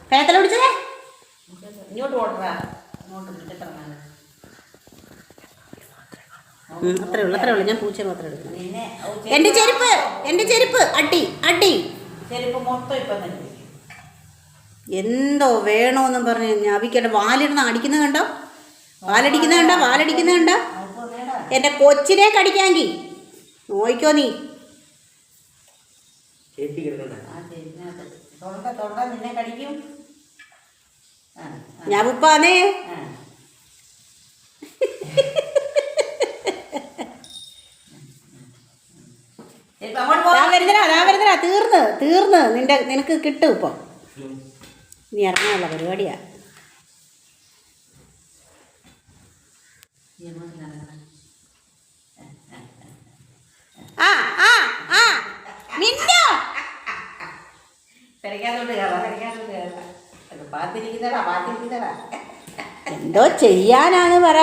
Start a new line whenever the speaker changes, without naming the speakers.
പേത്തല പിടിച്ചതേ
ഇങ്ങോട്ട് ഓടറാ, അങ്ങോട്ട് മുറ്റത്തിറങ്ങാൻ.
അത്രേ ഉള്ളൂ. ഞാൻ പൂച്ച മാത്രം എടുക്കണം. എൻ്റെ ചെരുപ്പ് അടി
ചെരുപ്പ് മൊത്തം ഇപ്പം തന്നെ.
എന്തോ വേണോന്നും പറഞ്ഞ് ഞാവിക്കട്ടെ വാലിരുന്ന് അടിക്കുന്നത് കണ്ടോ? വാലടിക്കുന്ന കണ്ടോ? എൻ്റെ കൊച്ചിനെ കടിക്കാങ്കി നോയിക്കോ നീ.
തൊണ്ട നിന്നെ കടിക്കും.
ഞാൻ ഉപ്പാന്നേ. വരുന്നതാ തീർന്ന് നിനക്ക് കിട്ടും. ഇപ്പൊ നീ ഇറങ്ങാനുള്ള പരിപാടിയാ. എന്തോ ചെയ്യാനാണ് പറ.